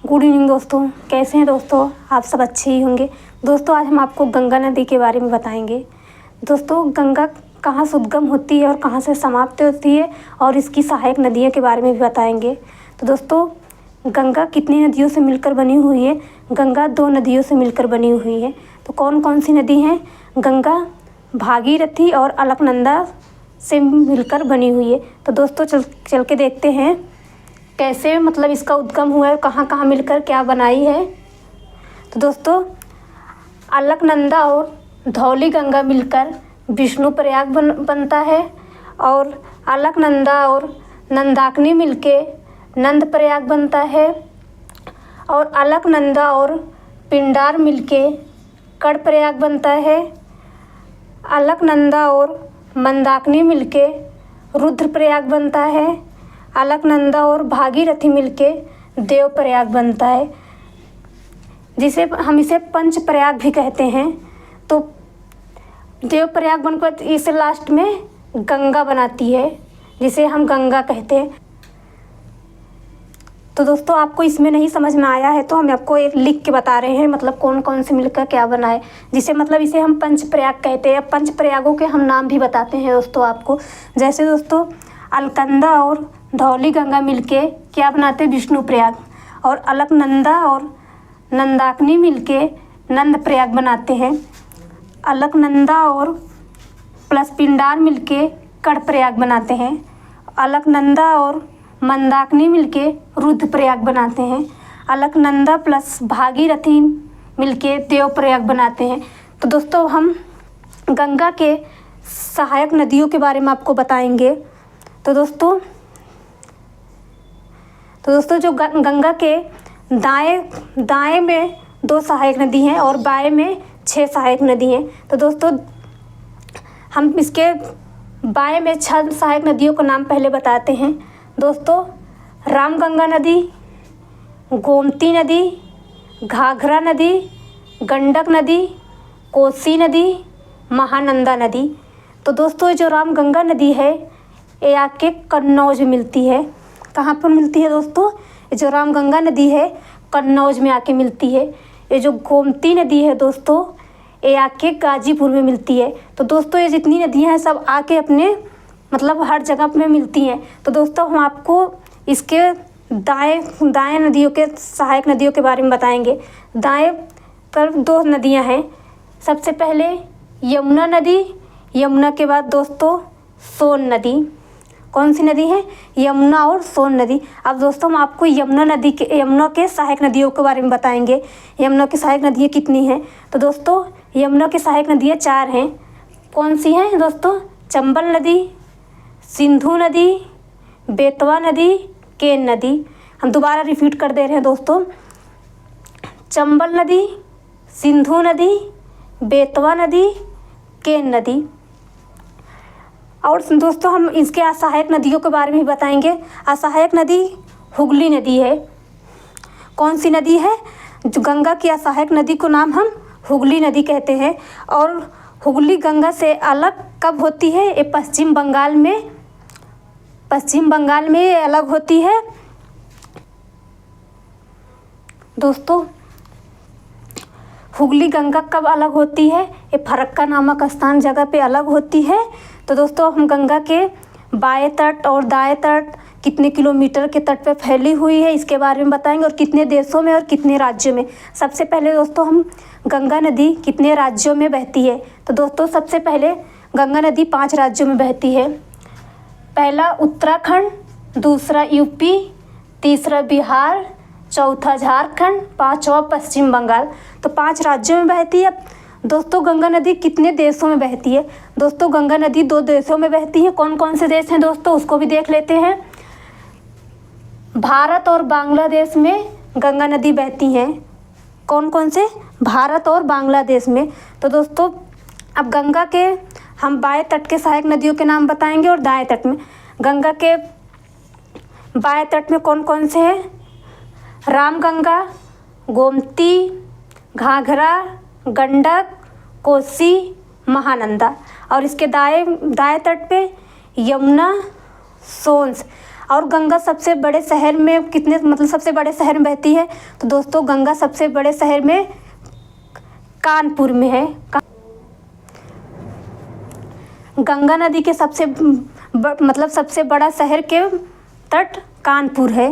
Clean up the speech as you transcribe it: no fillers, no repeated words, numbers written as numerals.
Good evening दोस्तों, कैसे हैं दोस्तों? आप सब अच्छे ही होंगे। दोस्तों आज हम आपको गंगा नदी के बारे में बताएंगे। दोस्तों गंगा कहाँ से उद्गम होती है और कहाँ से समाप्त होती है और इसकी सहायक नदियों के बारे में भी बताएंगे। तो दोस्तों गंगा कितनी नदियों से मिलकर बनी हुई है? गंगा 2 नदियों से मिलकर बनी हुई है। तो कौन कौन सी नदी हैं? गंगा भागीरथी और अलकनंदा से मिलकर बनी हुई है। तो दोस्तों चल के देखते हैं कैसे मतलब इसका उद्गम हुआ है, कहाँ कहाँ मिलकर क्या बनाई है। तो दोस्तों अलकनंदा और धौली गंगा मिलकर विष्णु प्रयाग बनता है और अलकनंदा और नंदाकिनी मिलके नंद प्रयाग बनता है और अलकनंदा और पिंडार मिलके कड़ प्रयाग बनता है। अलकनंदा और मंदाकिनी मिलके रुद्र प्रयाग बनता है। अलकनंदा और भागीरथी मिलके देव प्रयाग बनता है, जिसे हम इसे पंच प्रयाग भी कहते हैं। तो देव प्रयाग बनकर इसे लास्ट में गंगा बनाती है, जिसे हम गंगा कहते हैं। तो दोस्तों आपको इसमें नहीं समझ में आया है तो हम आपको एक लिख के बता रहे हैं, मतलब कौन कौन से मिलकर क्या बना है, जिसे मतलब इसे हम पंच प्रयाग कहते हैं। पंच प्रयागों के हम नाम भी बताते हैं दोस्तों आपको। जैसे दोस्तों अलकनंदा और धौली गंगा मिलके क्या बनाते हैं? विष्णु प्रयाग। और अलकनंदा और नंदाकिनी मिलके नंद प्रयाग बनाते हैं। अलकनंदा और प्लस पिंडार मिलके कड़ प्रयाग बनाते हैं। अलकनंदा और मंदाकिनी मिलके रुद्र प्रयाग बनाते हैं। अलकनंदा प्लस भागीरथी मिलके देव प्रयाग बनाते हैं। तो दोस्तों हम गंगा के सहायक नदियों के बारे में आपको बताएंगे। तो दोस्तों जो गंगा के दाएं में 2 सहायक नदी हैं और बाएं में 6 सहायक नदी हैं। तो दोस्तों हम इसके बाएं में 6 सहायक नदियों का नाम पहले बताते हैं। दोस्तों रामगंगा नदी, गोमती नदी, घाघरा नदी, गंडक नदी, कोसी नदी, महानंदा नदी। तो दोस्तों जो रामगंगा नदी है ये आके कन्नौज में मिलती है। कहाँ पर मिलती है दोस्तों? ये जो रामगंगा नदी है कन्नौज में आके मिलती है। ये जो गोमती नदी है दोस्तों ये आके गाजीपुर में मिलती है। तो दोस्तों ये जितनी नदियाँ हैं सब आके अपने मतलब हर जगह में मिलती हैं। तो दोस्तों हम आपको इसके दाएं नदियों के सहायक नदियों के बारे में बताएंगे। दाएं तरफ 2 नदियाँ हैं। सबसे पहले यमुना नदी, यमुना के बाद दोस्तों सोन नदी। कौन सी नदी है? यमुना और सोन नदी। अब दोस्तों हम आपको यमुना के सहायक नदियों के बारे में बताएंगे। यमुना की सहायक नदियाँ कितनी हैं? तो दोस्तों यमुना की सहायक नदियाँ 4 हैं। कौन सी हैं दोस्तों? चंबल नदी, सिंधु नदी, बेतवा नदी, केन नदी। हम दोबारा रिपीट कर दे रहे हैं दोस्तों। चंबल नदी, सिंधु नदी, बेतवा नदी, केन नदी। और दोस्तों हम इसके असहायक नदियों के बारे में भी बताएंगे। असहायक नदी हुगली नदी है। कौन सी नदी है? जो गंगा की असहायक नदी को नाम हम हुगली नदी कहते हैं। और हुगली गंगा से अलग कब होती है? ये पश्चिम बंगाल में ये अलग होती है। दोस्तों हुगली गंगा कब अलग होती है? ये फरक्का नामक स्थान जगह पे अलग होती है। तो दोस्तों हम गंगा के बाएं तट और दाएं तट कितने किलोमीटर के तट पे फैली हुई है इसके बारे में बताएंगे और कितने देशों में और कितने राज्यों में। सबसे पहले दोस्तों हम गंगा नदी कितने राज्यों में बहती है? तो दोस्तों सबसे पहले गंगा नदी 5 राज्यों में बहती है। पहला उत्तराखंड, दूसरा यूपी, तीसरा बिहार, चौथा झारखंड, 5वां पश्चिम बंगाल। तो 5 राज्यों में बहती है। दोस्तों गंगा नदी कितने देशों में बहती है? दोस्तों गंगा नदी 2 देशों में बहती है। कौन कौन से देश हैं दोस्तों उसको भी देख लेते हैं। भारत और बांग्लादेश में गंगा नदी बहती हैं। कौन कौन से? भारत और बांग्लादेश में। तो दोस्तों अब गंगा के हम बाएं तट के सहायक नदियों के नाम बताएंगे और दाएं तट में। गंगा के बाएं तट में कौन कौन से हैं? रामगंगा, गोमती, घाघरा, गंडक, कोसी, महानंदा। और इसके दाएं तट पे यमुना, सोन। और गंगा सबसे बड़े शहर में कितने मतलब सबसे बड़े शहर में बहती है? तो दोस्तों गंगा सबसे बड़े शहर में कानपुर में है। गंगा नदी के सबसे बड़ा शहर के तट कानपुर है।